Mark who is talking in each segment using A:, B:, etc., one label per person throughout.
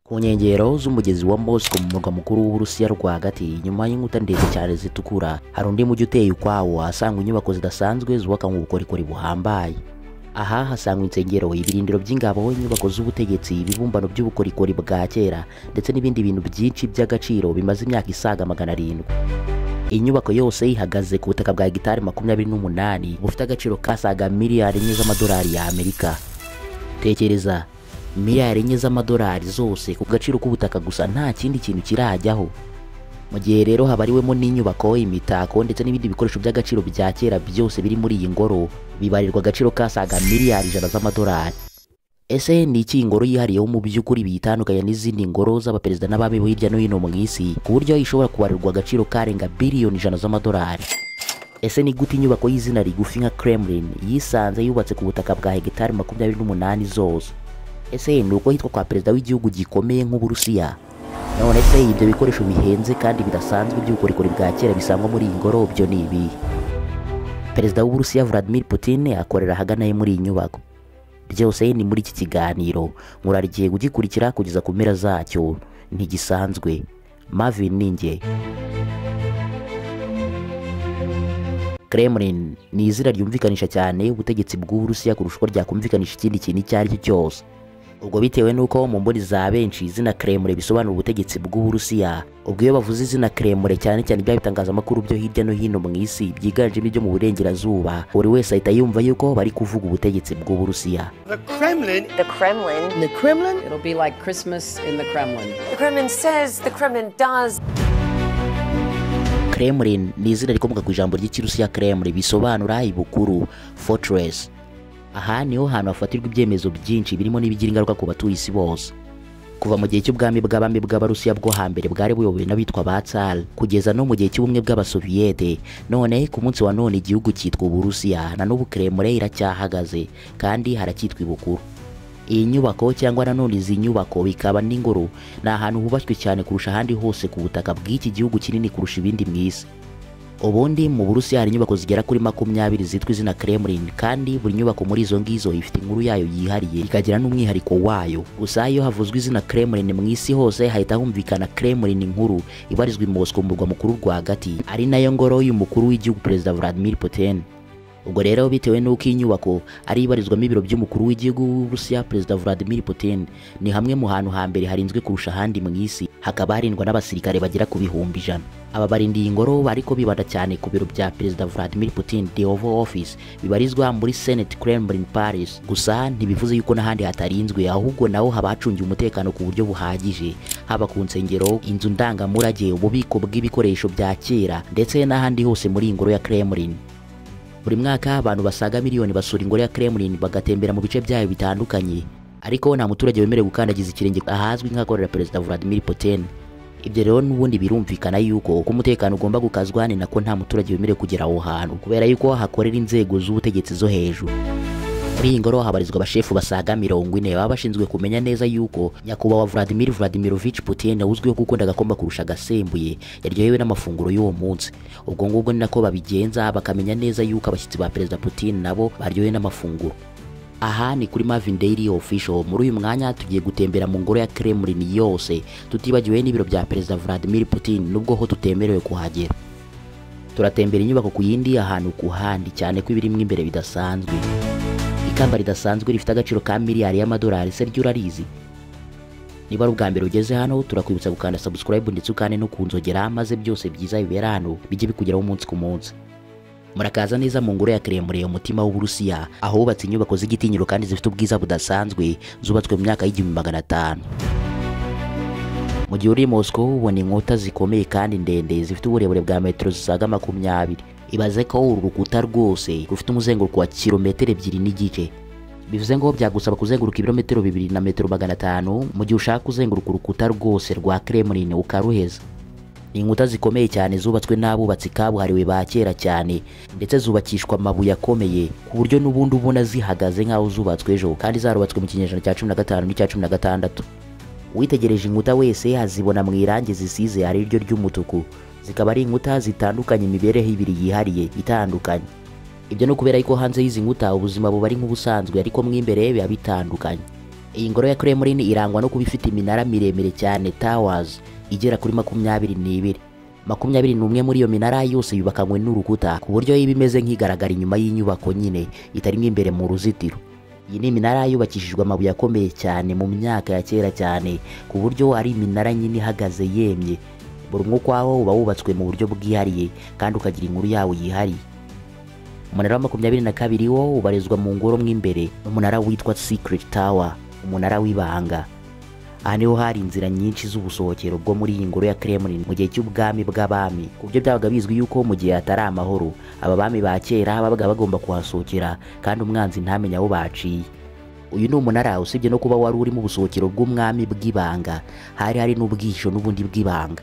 A: Ku nkengero z'umugezi wa Moscow mu murwa mukuru w'Uburusiya rwagati, nyuma y'inkuta ndende cyane zitukura, hari undi mujyi uteye ukwawo ahasangwa inyubako zidasanzwe zubaka mu bukorikori buhambaye. Aha hasangwa insengero, ibirindiro by'ingabo, inyubako z'ubutegetsi, ibibumbano by'ubukorikori bwa kera ndetse n'ibindi bintu byinshi by'agaciro bimaze imyaka isaga 700. Inyubako yose ihagaze ku butaka bwa hegitari 28 bufite agaciro kasaga miliyari enye z'amadolari ya Amerika. Tekereza miliyari enye z'amadolari zose ku gaciro k'ubutaka gusa, nta kindi kintu kirajyaho. Mu gihe rero habariwemo n'inyubako, imitako ndetse n'ibindi bikoresho by'agaciro bya kera byose biri muri iyi ngoro bibarirwa agaciro kasaga miliyari 100 z'amadolari. Ese ni iki ingoro yihariyeho mu by'ukuri bitandukanye n'izindi ngoro z'abaperezida n'abami bo hirya no hino mu isi ku buryo ishobora kubarirwa agaciro karenga biliyoni 100 z'amadolari? Ese ni gute inyubako y'izina rigufi nka Kremlin yisanze yubatse ku butaka bwa hegitari 28 zose? Ese ni uko hitwa kwa perezida w'igihugu gikomeye nk'Uburusiya? None se ibyo bikoresho bihenze kandi bidasanzwe by'ubukorikori bwa kera bisangwa muri iyi ngoro byo ni ibi? Perezida w'Uburusiya Vladimir Putin akorera ahagana muri iyi nyubako. Byose ni muri iki kiganiro, murarigiye kugikurikira kugeza ku mpera zacyo. Ntigisanzwe. Marvin ninjye. Kremlin ni izina ryumvikanisha cyane ubutegetsi bw'Uburusiya kurusha uko ryakumvikanisha ikindi kintu icyo ari cyo cyose. Ubwo bitewe nuko mu mboni za benshi izina Kremlin bisobanura ubutegetsi bw'Uburusiya, ubwo iyo bavuze izina Kremlin cyane cyane bya bitangazamakuru byo hirya no hino mu isi byiganjemo ibyo mu burengerazuba, buri wese ahita yumva yuko bari kuvuga ubutegetsi bw'Uburusiya.
B: The Kremlin.
C: It'll be like Christmas in the Kremlin.
D: The Kremlin says, the Kremlin does.
A: Kremlin ni izina rikomoka ku ijambo ry'ikirusiya Kremlin bisobanura ibukuru, fortress. Aha niho hantu hafatirwa ibyemezo byinshi birimo n'ibigira ingaruka ku batuye isi bose. Kuva mu gihe cy'ubwami bw'abami bw'Abarusiya bwo hambere bwari buyobowe n'abitwa ba Tsar, kugeza no mu gihe cy'ubumwe bw'Abasoviyete, none ku munsi wa none igihugu cyitwa Uburusiya, na n'ubu Kremlin iracyahagaze kandi haracyitwa ibukuru. Iyi nyubako cyangwa nanone izi nyubako bikaba n'ingoro, ni ahantu hubashywe cyane kurusha ahandi hose ku butaka bw'iki gihugu kinini kurusha ibindi mu isi. Ubundi mu Burusiya hari inyubako zigera kuri 20 zitwa izina Kremlin, kandi buri nyubako muri izo ngizo ifite inkuru yayo yihariye ikagira n'umwihariko wayo. Gusa iyo havuzwe izina Kremlin mu isi hose hahita humvikana Kremlin nkuru ibarizwa i Moscow mu murwa mukuru rwagati, ari nayo ngoro y'umukuru w'igihugu Perezida Vladimir Putin. Ubwo rero bitewe n'uko iyi nyubako ari ibarizwamo ibiro by'umukuru w'igihugu w'Uburusiya Perezida Vladimir Putin, ni hamwe mu hantu hambere harinzwe kurusha ahandi mu isi, hakaba harindwa n'abasirikare bagera ku bihumbi 100. Aba barindiye ingoro bariko bibanda cyane ku biro bya Perezida Vladimir Putin, the Oval Office, bibarizwa muri Senate Kremlin Palace. Gusa ntibivuze yuko n'ahandi hatarinzwe, ahubwo naho haba hacungiwe umutekano ku buryo buhagije, haba ku nsengero, inzu ndangamurage, ububiko bw'ibikoresho bya kera ndetse n'ahandi hose muri ingoro ya Kremlin. Buri mwaka abantu basaga miliyoni basura ingoro ya Kremlin bagatembera mu bice byayo bitandukanye, ariko nta muturage wemerewe gukandagiza ikirenge ahazwi nk'akorera Perezida Vladimir Putin. Ibyo rero n'ubundi birumvikana yuko uko umutekano ugomba gukazwa, ni nako nta muturage wemerewe kugera aho hantu, kubera yuko hakorera inzego z'ubutegetsi zo hejuru. Muri iyi ngoro habarizwa abashefu basaga 40 baba bashinzwe kumenya neza yuko nyakubahwa Vladimir Vladimirovich Putin uzwiho gukunda agakoma kurusha agasembuye yaryohewe n'amafunguro y'uwo munsi. Ubwo ngubwo ni nako babigenza, bakamenya neza yuko abashyitsi ba Perezida Putin nabo baryohewe n'amafunguro. Aha ni kuri Marvin Daily Official. Muri uyu mwanya tugiye gutembera mu ngoro ya Kremlin yose, tutibagiwe n'ibiro bya Perezida Vladimir Putin nubwo ho tutemerewe kuhagera. Turatembera inyubako ku yindi, ahantu ku handi, cyane ko ibirimo imbere bidasanzwe. Ikamba ridasanzwe rifite agaciro ka miliyari y'amadolari, se ryo urarizi? Niba ari ubwa mbere ugeze hano, turakwibutsa gukanda subscribe ndetse ukane no kunzogera, maze byose byiza bibera hano bijye bikugeraho umunsi ku munsi. Murakaza neza mu ngoro ya Kremlin, umutima w'Uburusiya, aho hubatse inyubako z'igitinyiro kandi zifite ubwiza budasanzwe, zubatswe mu myaka y'1500. Mu gihe uri Moscow ubona inkuta zikomeye kandi ndende zifite uburebure bwa metero zisaga 20. Ibaze ko uru rukuta rwose rufite umuzenguruko wa kilometero 2.5. Bivuze ngo byagusaba kuzenguruka ibirometero 2 na metero 500 mu gihe ushaka kuzenguruka urukuta rwose rwa Kremlin ukaruheza. Inkuta zikomeye cyane zubatswe n'abubatsi kabuhariwe ba kera cyane, ndetse zubakishwa amabuye akomeye ku buryo n'ubundi ubona zihagaze nk'aho zubatswe ejo, kandi zarubatswe mu kinyejana cya 15 n'icya 16. Witegereje inkuta wese azibona mu irangi zisize ari ryo ry'umutuku, zikaba ari inkuta zitandukanye imibereho ibiri yihariye itandukanye. Ibyo no kubera yuko hanze y'izi nkuta ubuzima buba ari nk'ubusanzwe, ariko mwimbere biba bitandukanye. Iyi ngoro ya Kremlin irangwa no kuba ifite iminara miremire cyane towers igera kuri 22. 21 muri iyo minara yose yubakanywe n'urukuta ku buryo iba imeze nk'igaragara inyuma y'inyubako nyine itarimo imbere mu ruzitiro. Iyi ni iminara yubakishijwe amabuye akomeye cyane mu myaka ya kera cyane ku buryo ari iminara nyine ihagaze yemye, buri umwe ukwawo uba wubatswe mu buryo bwihariye kandi ukagira inkuru yawo yihariye. Umunara wa 22 wo ubarizwa mu ngoro mw'imbere, umunara witwa Secret Tower, umunara w'ibanga. Aha niho hari inzira nyinshi z'ubusohokero bwo muri iyi ngoro ya Kremlin mu gihe cy'ubwami bw'abami, ku buryo byabaga bizwi yuko mu gihe hatari amahoro aba bami ba kera babaga bagomba kuhasohokera kandi umwanzi ntamenya aho baciye. Uyu ni umunara usibye no kuba wari uri mu busohokero bw'umwami bw'ibanga, hari n'ubwisho n'ubundi bw'ibanga.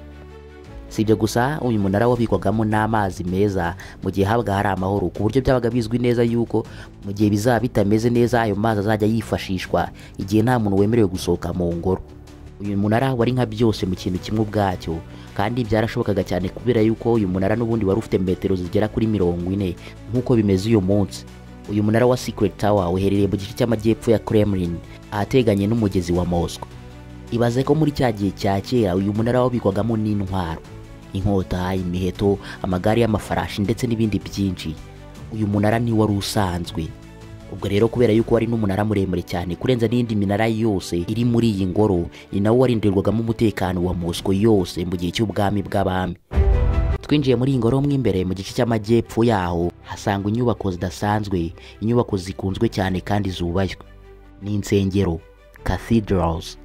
A: Sibyo gusa, uyu munara wabikwagamo n'amazi meza mu gihe habaga hari amahoro, ku buryo byabaga bizwi neza yuko mu gihe bizaba bitameze neza ayo mazi azajya yifashishwa igihe nta muntu wemerewe gusohoka mu ngoro. Uyu munara wari nka byose mu kintu kimwe ubwacyo, kandi byarashobokaga cyane kubera yuko uyu munara n'ubundi wari ufite metero zigera kuri 40 nk'uko bimeze uyu munsi. Uyu munara wa Secret Tower uherereye mu gice cy'amajyepfo ya Kremlin ahateganye n'umugezi wa Moscow. Ibaze ko muri cya gihe cya kera uyu munara wabikwagamo n'intwaro, inkota, imiheto, amagare y'amafarashi ndetse n'ibindi byinshi. Uyu munara ni wari usanzwe. Ubwo rero kubera yuko wari n'umunara muremure cyane kurenza n'indi minara yose iri muri iyi ngoro, ni nawo warindirwagamo umutekano wa Moscow yose mu gihe cy'ubwami bw'abami. Twinjiye muri iyi ngoro mw'imbere mu gice cy'amajyepfo yaho hasanga inyubako zidasanzwe, inyubako zikunzwe cyane kandi zubashywe. Ni insengero, cathedrals.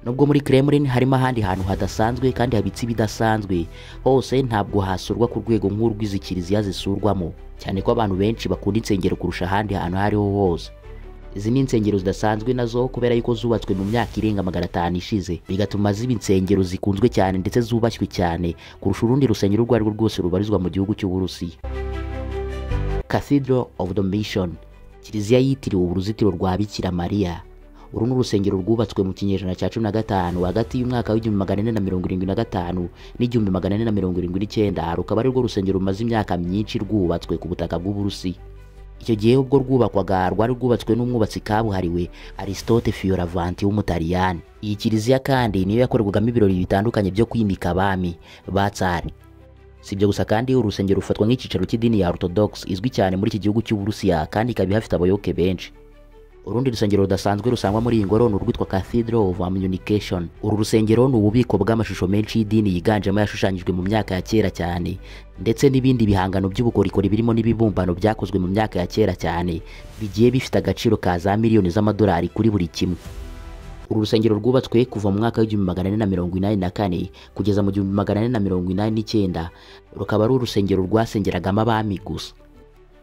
A: Nubwo muri Kremlin harimo ahandi hantu hadasanzwe kandi habitse ibidasanzwe, hose ntabwo hasurwa ku rwego nk'urw'izi kiliziya zisurwamo, cyane ko abantu benshi bakunda insengero kurusha ahandi hantu hariho hose. Izi ni insengero zidasanzwe nazo kubera yuko zubatswe mu myaka irenga 500 ishize, bigatuma ziba insengero zikunzwe cyane ndetse zubashywe cyane kurusha urundi rusengero urwo arirwo rwose rubarizwa mu gihugu cy'Uburusiya. Cathedral of the Mission, kiliziya yitiriwe uruzitiro rwa Bikira Mariya. Uru ni urusengero rwubatswe mu kinyejana cya 15 hagati y'umwaka w'1475 n'1479, rukaba ari rwo rusengero rumaze imyaka myinshi rwubatswe ku butaka bw'Uburusiya. Icyo gihe ubwo rwubakwaga rwari rwubatswe n'umwubatsi kabuhariwe Aristote Fioravanti w'umutaliyani. Iyi kiliziya kandi niyo yakorerwagamo ibirori bitandukanye byo kwimika abami ba tsari. Sibyo gusa kandi urusengero rufatwa nk'ikicaro cy'idini ya Orthodox izwi cyane muri iki gihugu cy'Uburusiya kandi ikaba ifite abayoboke benshi. Urundi rusengero rudasanzwe rusangwa muri iyi ngoro ni urwitwa Cathedral of Communication. Uru rusengero ni ububiko bw'amashusho menshi y'idini yiganjemo yashushanyijwe mu myaka ya kera cyane, ndetse n'ibindi bihangano by'ubukorikori birimo n'ibibumbano byakozwe mu myaka ya kera cyane bigiye bifite agaciro ka za miliyoni z'amadolari kuri buri kimwe. Uru rusengero rwubatswe kuva mu mwaka w'1484 kugeza mu 1489, rukaba ari urusengero rwasengeragamo abami gusa.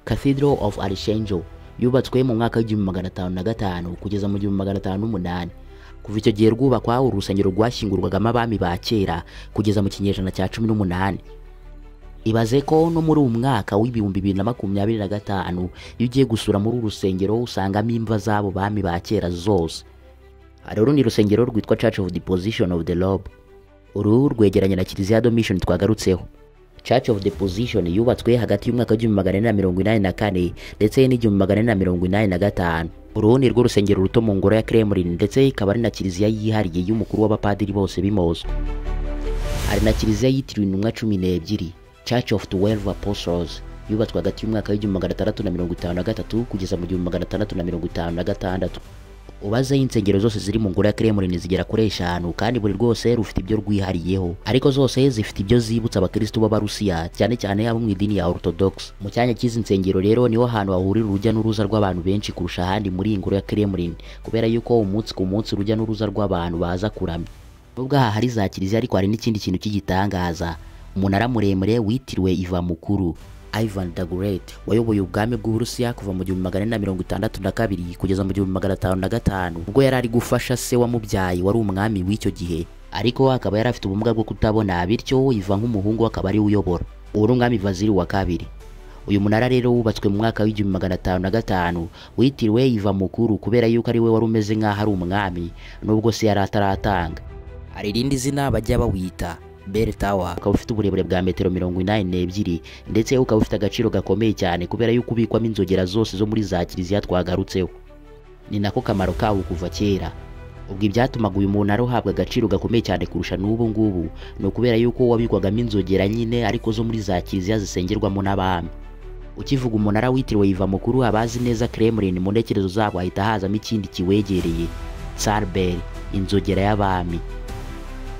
A: Cathedral of Archangel yubatswe mu mwaka w'1505 kugeza mu 1508. Kuva icyo gihe rwubakwa, uru rusengero rwashyingurwagamo abami ba kera kugeza mu kinyejana cya 18. Ibaze ko no muri uyu mwaka w'2025 iyo ugiye gusura muri uru rusengero usangamo imva z'abo bami ba kera zose. Hari urundi rusengero rwitwa Church of the Position of the Lord. Uru rwegeranye na kiliziya ya Mission twagarutseho. Church of the Position yubatswe hagati y'umwaka w'1484 ndetse n'1485. Uru ni rwo rusengero ruto mu ngoro ya Kremlin ndetse ikaba ari na kiliziya yihariye y'umukuru w'abapadiri bose b'i Moscow. Hari na kiliziya yitiriwe intumwa 12, Church of 12 Apostles, yubatswe hagati y'umwaka w'1653 kugeza mu 1656. Ubaze insengero zose ziri mu ngoro ya Kremlin zigera kuri 5 kandi buri rwose rufite ibyo rwihariyeho, ariko zose zifite ibyo zibutsa abakristo b'Abarusiya cyane cyane abo mu idini ya Orthodox. Mu cyanya cy'izi nsengero rero niho hantu hahurira urujya n'uruza rw'abantu benshi kurusha ahandi muri iyi ngoro ya Kremlin, kubera yuko umunsi ku munsi urujya n'uruza rw'abantu baza kuramya. Nubwo aha hari za kiliziya ariko hari n'ikindi kintu cy'igitangaza, umunara muremure witiriwe Ivan Mukuru, Ivan the Great, wayoboye ubwami bw'Uburusiya kuva mu 1462 kugeza mu 1505, ubwo yari ari gufasha se wamubyaye wari umwami w'icyo gihe, ariko akaba yari afite ubumuga bwo kutabona, bityo Ivan nk'umuhungu akaba ari uyobora. Uwo umwami Vasili wa kabiri. Uyu munara rero wubatswe mu mwaka w'1505 witiriwe Ivan Mukuru kubera yuko ari we wari umeze nk'aho ari umwami nubwo se yari ataratanga. Hari irindi zina bajya bawita Bell Tower, ukaba ufite uburebure bwa metero 82 ndetse ukaba ufite agaciro gakomeye cyane kubera yuko ubikwamo inzogera zose zo muri za kiliziya twagarutseho. Ni nako kamaro kawo kuva kera. ubwo ibyatumaga uyu muntu arohabwa agaciro gakomeye cyane kurusha n'ubu ngubu ni ukubera yuko wabikwagamo inzogera nyine ariko zo muri za kiliziya zisengerwamo n'abami. Ukivuga umunara witiriwe Iva Mukuru, abazi neza Kremlin mu ntekerezo zabo hahita hazamo ikindi kiwegereye, Tsar Bell, inzogera y'abami.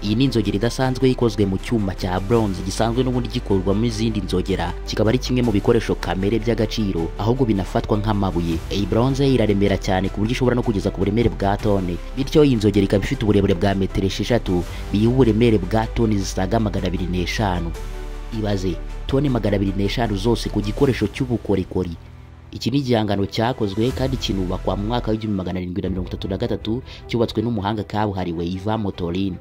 A: Iyi ni inzogera idasanzwe ikozwe mu cyuma cya bronze gisanzwe n'ubundi gikorwamo izindi nzogera, kikaba ari kimwe mu bikoresho kamere by'agaciro ahubwo binafatwa nk'amabuye. Iyi bronze iraremera cyane ku buryo ishobora no kugeza ku buremere bwa tone, bityo iyi nzogera ikaba ifite uburebure bwa metero 6 biyiha uburemere bwa toni zisaga 205. Ibaze toni 205 zose ku gikoresho cy'ubukorikori. Iki ni igihangano cyakozwe kandi kinubakwa mu mwaka w'1733 cyubatswe n'umuhanga kabuhariwe Ivan Motorin.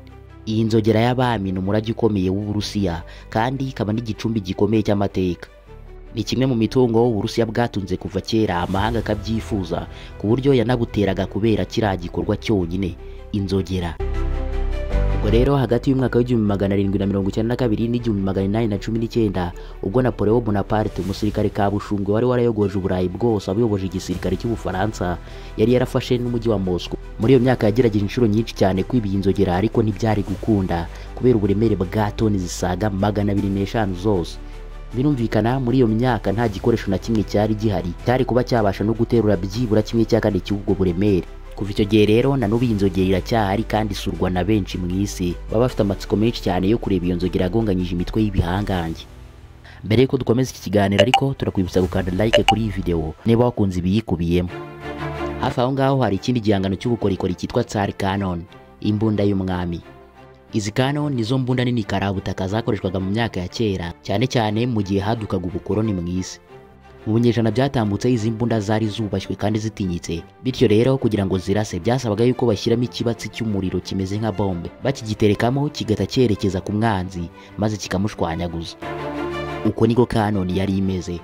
A: Iyi nzogera y'abami ni umurage ukomeye w'Uburusiya kandi ikaba n'igicumbi gikomeye cy'amateka. Ni kimwe mu mitungo Uburusiya bwatunze kuva kera amahanga akabyifuza ku buryo yanabuteraga kubera kiriya gikorwa cyonyine, inzogera. Ubwo rero hagati y'umwaka w'1792 n'1819 ubwo Napoleon Bonaparte, umusirikare kabushungwe wari warayogoje Uburayi bwose abuyoboje igisirikare cy'Ubufaransa, yari yarafashe n'umujyi wa Moscow. Muri iyo myaka yagerageje inshuro nyinshi cyane kwiba iyi nzogera ariko ntibyari gukunda kubera uburemere bwa toni zisaga 205 zose. Birumvikana muri iyo myaka nta gikoresho na kimwe cyari gihari cyari kuba cyabasha no guterura byibura kimwe cya kane cy'ubwo buremere. Kuva icyo gihe rero na n'ubu iyi nzogera iracyahari kandi isurwa na benshi mu isi, baba bafite amatsiko menshi cyane yo kureba iyo nzogera yagonganyije imitwe y'ibihangange. Mbere yuko dukomeza iki kiganiro ariko turakwibutsa gukanda like kuri iyi video niba wakunze ibiyikubiyemo. Hafi aho ngaho hari ikindi gihangano cy'ubukorikori cyitwa Tsar Cannon, imbunda y'umwami. Izi Cannon nizo mbunda nini karabutaka zakoreshwaga mu myaka ya kera, cyane cyane mu gihe hadukaga ubukoroni mu isi. Mu binyejana byatambutse izi mbunda zari zubashywe kandi zitinyitse, bityo rero kugira ngo zirase byasabaga yuko bashyiramo ikibatsi cy'umuriro kimeze nka bombe, bakigiterekamo kigata cyerekeza ku mwanzi maze kikamushwanyaguza. Uko niko Cannon yari imeze.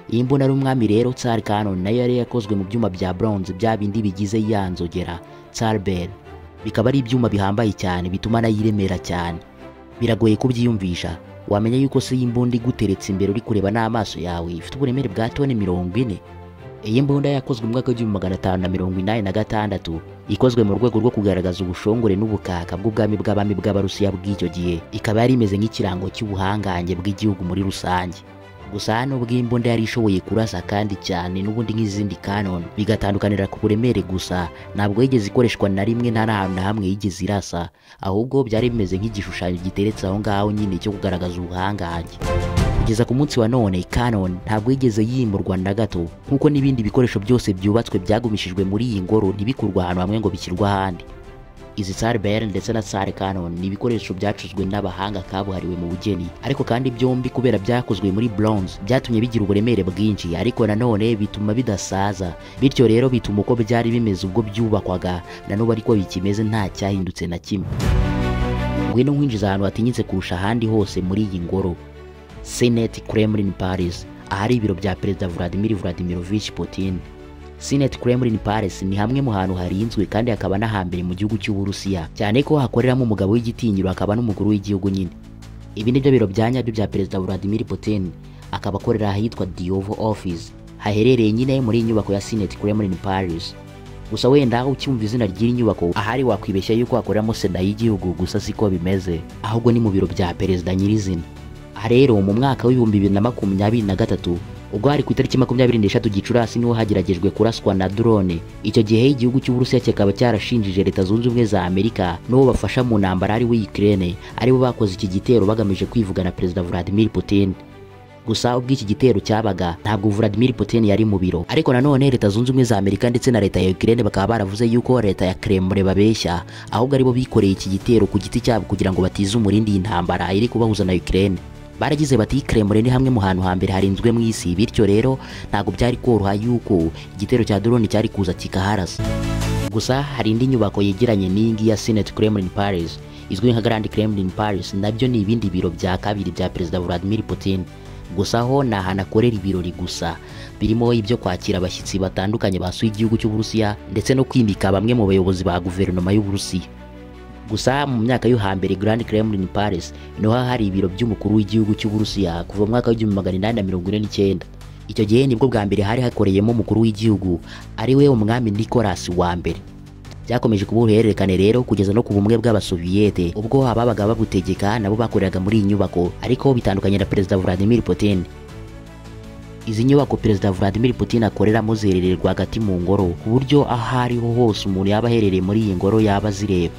A: Iyi mbunda y'umwami rero Tsar Cannon nayo yari yakozwe mu byuma bya bronze bya bindi bigize ya nzogera Tsar Bell. Bikaba ari ibyuma bihambaye cyane bituma nayiremera cyane. Biragoye kubyiyumvisha. Wamenya yuko se imbunda iguteretse imbere uri kureba n'amaso yawe ifite uburemere bwa toni 40. Iyi mbunda yakozwe mu mwaka w'1586 ikozwe mu rwego rwo kugaragaza ubushongore n'ubukaka bw'ubwami bw'abami bw'Abarusiya bw'icyo gihe, ikaba yari imeze nk'ikirango cy'ubuhangange bw'igihugu muri rusange. Gusa nubwo imbunda yari ishoboye kurasa kandi cyane n'ubundi nk'izindi Cannon bigatandukanira ku buremere gusa, ntabwo yigeze ikoreshwa na rimwe nta n'ahantu na hamwe yigeze irasa, ahubwo byari bimeze nk'igishushanyo giteretse aho ngaho nyine cyo kugaragaza ubuhangange. Kugeza ku munsi wa none Cannon ntabwo yigeze yimurwa na gato, nk'uko n'ibindi bikoresho byose byubatswe byagumishijwe muri iyi ngoro ntibikurwa ahantu hamwe ngo bishyirwe ahandi. Izi Tsar Bell ndetse na Tsar Cannon ni ibikoresho byacuzwe n'abahanga kabuhariwe mu bugeni, ariko kandi byombi kubera byakozwe muri bronze byatumye bigira uburemere bwinshi, ariko nanone bituma bidasaza, bityo rero bituma uko byari bimeze ubwo byubakwaga na n'ubu ariko bikimeze nta cyahindutse na kimwe. Ngwino nkwinjiza ahantu hatinyitse kurusha ahandi hose muri iyi ngoro, Senate Kremlin Palace, ahari ibiro bya Perezida Vladimir Vladimirovich Putin. Senate Kremlin Palace ni hamwe mu hantu harinzwe kandi hakaba n'ahambere mu gihugu cy'Uburusiya, cyane ko hakoreramo umugabo w'igitinyiro akaba n'umukuru w'igihugu nyine. Ibi nibyo biro bya nyabyo bya Perezida Vladimir Putin, akaba akorera ahitwa The Oval Office, haherereye nyine muri inyubako ya Senate Kremlin Palace. Gusa wenda ucyumva izina ry'iyi nyubako ahari wakwibeshya yuko hakoreramo sena y'igihugu, gusa siko bimeze, ahubwo ni mu biro bya perezida nyirizina. Aha rero mu mwaka w'2023 ubwo hari ku itariki 23 Gicurasi niho hageragejwe kuraswa na drone. Icyo gihe igihugu cy'Uburusiya kikaba cyarashinjije Leta Zunze Ubumwe za Amerika n'uwo bafasha mu ntambara ari we Ukraine aribo bakoze iki gitero bagamije kwivugana Perezida Vladimir Putin. Gusa ubwo iki gitero cyabaga ntabwo Vladimir Putin yari mu biro, ariko nanone Leta Zunze Ubumwe za Amerika ndetse na Leta ya Ukraine bakaba baravuze yuko Leta ya Kremlin babeshya, ahubwo aribo bikoreye iki gitero ku giti cyabo kugira ngo batize umurindi y'intambara iri kubahuza na Ukraine. Baragize bati Kremlin ni hamwe mu hantu hambere harinzwe mu isi, bityo rero ntabwo byari koroha yuko igitero cya drone cyari kuza kikaharasa. Gusa hari indi nyubako yegeranye n'ingi ya Senate Kremlin Palace izwi nka Grand Kremlin Palace, nabyo ni ibindi biro bya kabiri bya Perezida Vladimir Putin. Gusa ho ni ahantu akorera ibirori gusa, birimo ibyo kwakira abashyitsi batandukanye basuye igihugu cy'Uburusiya ndetse no kwimika bamwe mu bayobozi ba guverinoma y'Uburusiya. Gusa mu myaka yo hambere Grand Kremlin Palace niho hari ibiro by'umukuru w'igihugu cy'Uburusiya kuva mu mwaka w'1849. Icyo gihe nibwo bwa mbere hari hakoreyemo umukuru w'igihugu ari we umwami Nicholas wa mbere. Byakomeje kuba uruhererekane rero kugeza no ku bumwe bw'Abasoviyete ubwo ababaga babutegeka nabo bakoreraga muri iyi nyubako, ariko bitandukanye na Perezida Vladimir Putin. Izi nyubako Perezida Vladimir Putin akoreramo ziherereye rwagati mu ngoro, ku buryo aho ariho hose umuntu yaba aherereye muri iyi ngoro yaba azireba.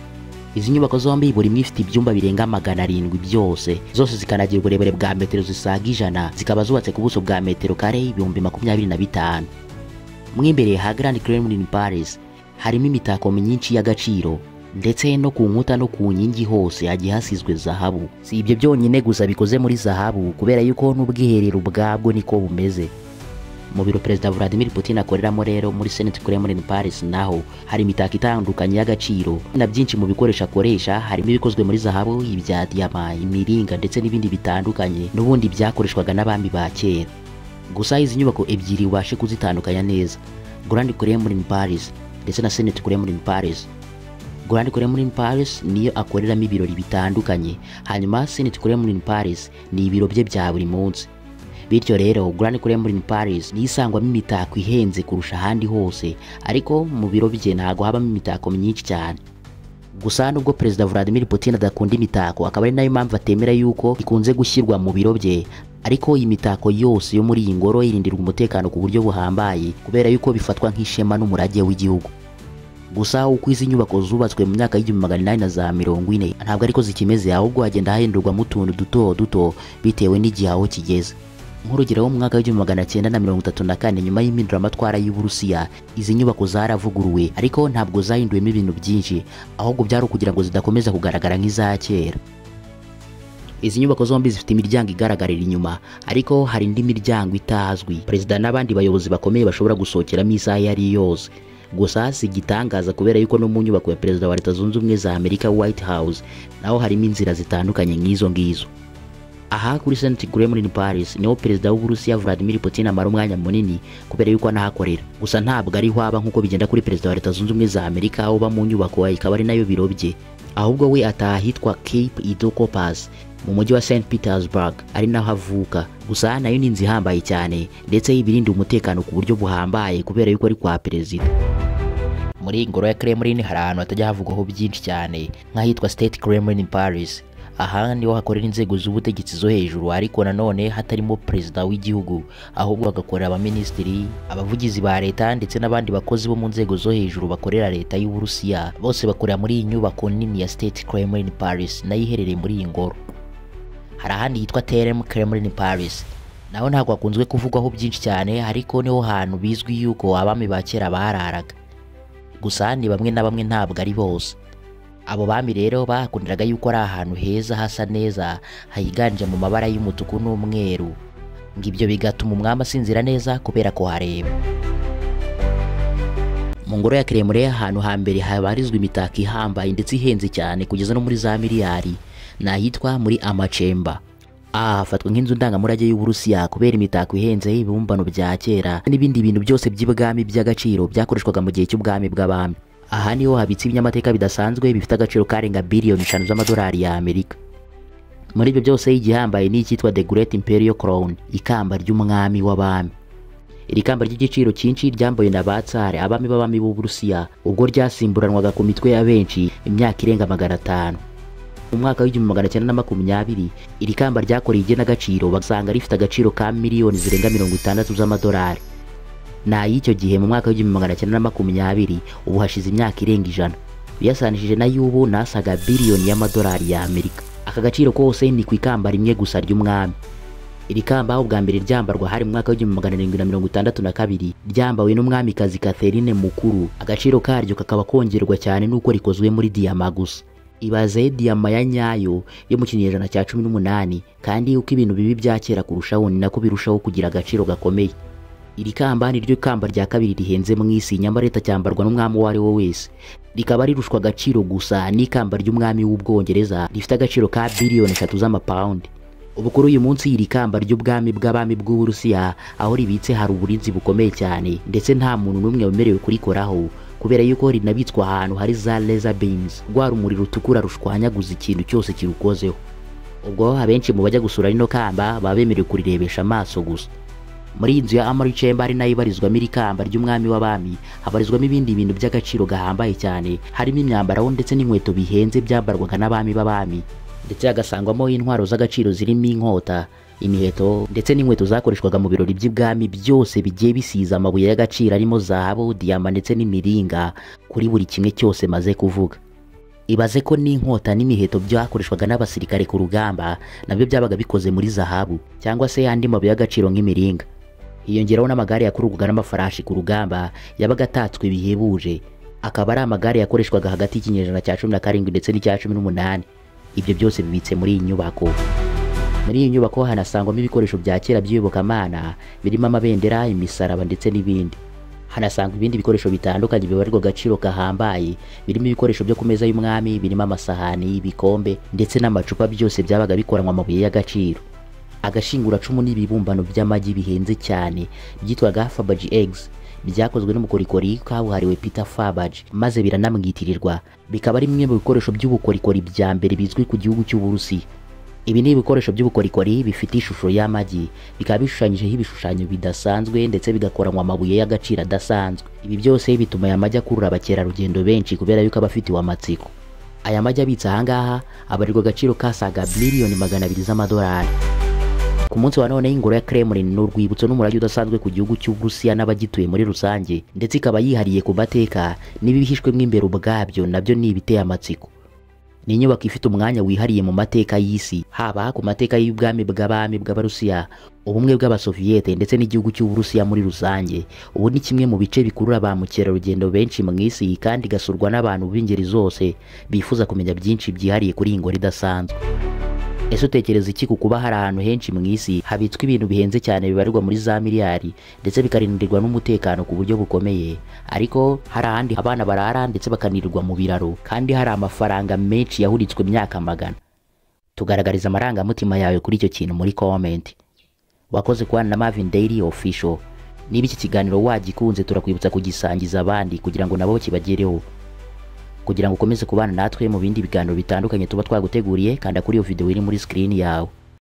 A: Izi nyubako zombi buri imwe ifite ibyumba birenga 700 byose, zose zikanagira uburebure bwa metero zisaga 100, zikaba zubatse ku buso bwa metero kare 25,000. Mu imbere ha Grand Kremlin Palace harimo imitako myinshi y'agaciro, ndetse no ku nkuta no ku nkingi hose hagiye hasizwe zahabu. Si ibyo byonyine gusa bikoze muri zahabu, kubera yuko n'ubwiherero bwabwo niko bumeze. Mu biro Perezida Vladimir Putin akoreramo rero muri Senate Kremlin Palace naho hari imitako itandukanye y'agaciro, na byinshi mu bikoresho akoresha harimo ibikozwe muri zahabu, ibya diyama, imiringa ndetse n'ibindi bitandukanye n'ubundi byakoreshwaga n'abami ba kera. Gusa izi nyubako ebyiri ubashe kuzitandukanya neza, Grand Kremlin Palace ndetse na Senate Kremlin Palace. Grand Kremlin Palace niyo akoreramo ibirori bitandukanye, hanyuma Senate Kremlin Palace ni ibiro bye bya buri munsi. Bityo rero Grand Kremlin Palace ni isangwamo imitako ihenze kurusha ahandi hose, ariko mu biro bye ntago habamo imitako myinshi cyane. Gusa nubwo Perezida Vladimir Putin adakunda imitako, akaba ari nayo mpamvu atemera yuko ikunze gushyirwa mu biro bye, ariko iyi mitako yose yo muri iyi ngoro irindirwa umutekano ku buryo buhambaye, kubera yuko bifatwa nk'ishema n'umurage w'igihugu. Gusa uko izi nyubako zubatswe mu myaka y'1840 ntabwo ariko zikimeze, ahubwo hagenda hahindurwamo utuntu duto duto bitewe n'igihe aho kigeze. Nk'urugero mu mwaka w'1934 nyuma y'impinduramatwara y'Uburusiya, izi nyubako zaravuguruwe, ariko ntabwo zahinduwemo ibintu byinshi, ahubwo byari kugira ngo zidakomeza kugaragara nk'iza kera. Izi nyubako zombi zifite imiryango igaragarira inyuma, ariko hari indi miryango itazwi Perezida n'abandi bayobozi bakomeye bashobora gusohokeramo isaha yari yose. Gusa si gitangaza kubera yuko no mu nyubako ya Perezida wa Leta Zunze Ubumwe za Amerika White House naho harimo inzira zitandukanye nk'izo ngizo. Aha kuri Senate Kremlin Palace niho Perezida w'Uburusiya Vladimir Putin amara umwanya munini kubera yuko anahakorera. Gusa ntabwo ari hwaba nk'uko bigenda kuri Perezida wa Leta Zunze Ubumwe za Amerika aho ba mu nyubako ikaba ari nayo biro bye, ahubwo we ataha ahitwa Cape Idokopaz mu mujyi wa St Petersburg, ari naho avuka. Gusa nayo ni inzu ihambaye cyane, ndetse ibirinda umutekano ku buryo buhambaye kubera yuko ari kwa Perezida. Muri ingoro ya Kremlin hari ahantu hatajya havugwaho byinshi cyane nk'ahitwa State Kremlin Palace. Aha niho hakorera inzego z'ubutegetsi zo hejuru, ariko nanone hatarimo Perezida w'igihugu, ahubwo hagakorera abaminisitiri, abavugizi ba leta ndetse n'abandi bakozi bo mu nzego zo hejuru bakorera leta y'Uburusiya. Bose bakorera muri iyi nyubako nini ya State Kremlin Palace nayo iherereye muri iyi ngoro. Hari ahandi hitwa Terem Kremlin Palace, naho ntabwo hakunzwe kuvugwaho byinshi cyane, ariko niho hantu bizwi yuko abami ba kera bararaga. Gusa ni bamwe na bamwe, ntabwo ari bose. Abo bami rero bakundiraga yuko ari ahantu heza hasa neza, higanje mu mabara y'umutuku n'umweru, ngibyo bigatuma umwami asinzira neza kubera ko hareba. Mu ngoro ya Kremlin ahantu hambere habarizwa imitako ihambaye ndetse ihenze cyane kugeza no muri za miliyari, nahitwa muri Amachemba. Hafatwa nk'inzu ndangamurage y'Uburusiya kubera imitako ihenze, ibibumbano bya kera n'ibindi bintu byose by'ibwami by'agaciro byakoreshwaga mu gihe cy'ubwami bw'abami. Aha niho habitse ibinyamateka bidasanzwe bifite agaciro karenga biliyoni 5 z'amadolari ya Amerika. Muri ibyo byose igihambaye ni icyitwa The Great Imperial Crown, ikamba ry'umwami w'abami. Iri kamba ry'igiciro cyinshi ryambaye na batsare, abami b'abami b'Uburusiya, ubwo ryasimburanwaga ku mitwe ya benshi imyaka irenga 500. Mu mwaka w'1920 iri kamba ryakoreye igenagaciro basanga rifite agaciro ka miliyoni zirenga 60 z'amadolari. Na y'icyo gihe mu mwaka w'1920 ubu hashize imyaka irenga 100, biyasanishije na y'ubu nasaga biliyoni y'amadolari ya Amerika. Aka gaciro kose ni ku ikamba rimwe gusa ry'umwami. Iri kamba ubwa mbere ryambarwa hari mu mwaka w'1762 ryambawe n'umwamikazi Catherine Mukuru. Agaciro karyo kakaba kongerwa cyane nuko rikozwe muri diyama gusa. Ibaze diyama ya nyayo yo mu kinyejana cya 18, kandi uko ibintu bibi bya kera kurushaho ni nako birushaho kugira agaciro gakomeye. Iri kamba ni ryo kamba rya kabiri rihenze mu isi, nyamara leta cyambarwa n'umwami uwo ari we wese. Rikaba rirushwa agaciro gusa n'ikamba ry'umwami w'Ubwongereza rifite agaciro ka biliyoni 3 z'amapaundi. Ubu kuri uyu munsi iri kamba ry'ubwami bw'abami bw'Uburusiya aho ribitse hari uburinzi bukomeye cyane, ndetse nta muntu n'umwe wemerewe kurikoraho kubera yuko rinabitswa ahantu hari za laser beams, rwa rumuri rutukura rushwanyaguza ikintu cyose kirukozeho. Ubwo abenshi mu bajya gusura rino kamba baba bemerewe kurirebesha amaso gusa. Muri iyi nzu ya Armory Chamber ari nayo ibarizwamo ikamba ry'umwami w'abami, habarizwamo ibindi bintu by'agaciro gahambaye cyane, harimo imyambaro ndetse n'inkweto bihenze byambarwaga n'abami b'abami, ndetse hagasangwamo intwaro z'agaciro zirimo inkota, imiheto ndetse n'inkweto zakoreshwaga mu birori by'ibwami, byose bigiye bisize amabuye y'agaciro arimo zahabu, diyama ndetse n'imiringa kuri buri kimwe cyose maze kuvuga. Ibaze ko n'inkota n'imiheto byakoreshwaga n'abasirikare ku rugamba nabyo byabaga bikoze muri zahabu cyangwa se andi mabuye y'agaciro nk'imiringa. Hiyongeraho n'amagare yakururwaga n'amafarashi ku rugamba yabaga atatswe bihebuje, akaba ari amagare yakoreshwaga hagati y'ikinyejana cya 17 ndetse n'icya 18. Ibyo byose bibitse muri iyi nyubako. Muri iyi nyubako hanasangwamo ibikoresho bya kera by'iyobokamana birimo amabendera, imisaraba ndetse n'ibindi. Hanasangwa ibindi bikoresho bitandukanye bibarirwa agaciro gahambaye, birimo ibikoresho byo ku meza y'umwami, birimo amasahani, ibikombe ndetse n'amacupa, byose byabaga bikoranwa amabuye y'agaciro. Agashinguracumu n'ibibumbano by'amagi bihenze cyane byitwaga Faberge eggs, byakozwe n'umukorikori kabuhariwe Peter Faberge maze biranamwitirirwa, bikaba ari bimwe mu bikoresho by'ubukorikori bya mbere bizwi ku gihugu cy'Uburusiya. Ibi ni ibikoresho by'ubukorikori bifite ishusho y'amagi, bikaba bishushanyijeho ibishushanyo bidasanzwe ndetse bigakoranwa amabuye y'agaciro adasanzwe. Ibi byose bituma aya magi akurura abakerarugendo benshi kubera yuko aba afitiwe amatsiko. Aya magi abitse ahangaha abarirwa agaciro kasaga miliyoni 200 z'amadolari. Ku munsi wa none ingoro ya Kremlin ni urwibutso n'umurage udasanzwe ku gihugu cy'Uburusiya n'abagituye muri rusange, ndetse ikaba yihariye ku mateka n'ibihishwemo imbere ubwabyo nabyo ni ibiteye amatsiko. Ni inyubako ifite umwanya wihariye mu mateka y'isi, haba ku mateka y'ubwami bw'abami bw'Abarusiya, ubumwe bw'Abasoviyete ndetse n'igihugu cy'Uburusiya muri rusange. Ubu ni kimwe mu bice bikurura ba mukerarugendo benshi mu isi kandi gasurwa n'abantu b'ingeri zose bifuza kumenya byinshi byihariye kuri iyi ngoro idasanzwe. Ese utekereza iki ku kuba hari ahantu henshi mu isi habitswe ibintu bihenze cyane bibarirwa muri za miliyari ndetse bikarindirwa n'umutekano ku buryo bukomeye, ariko hari ahandi abana barara ndetse bakanirirwa mu biraro kandi hari amafaranga menshi yahuritswe imyaka magana? Tugaragariza amarangamutima yawe kuri icyo kintu muri comment. Wakoze kubana na Marvin Daily Official. Niba iki kiganiro wagikunze, turakwibutsa kugisangiza abandi kugira ngo nabo kibagereho. Kugira ngo ukomeze kubana natwe mu bindi biganiro bitandukanye tuba twaguteguriye, kanda kuri iyo video iri muri screen yawe.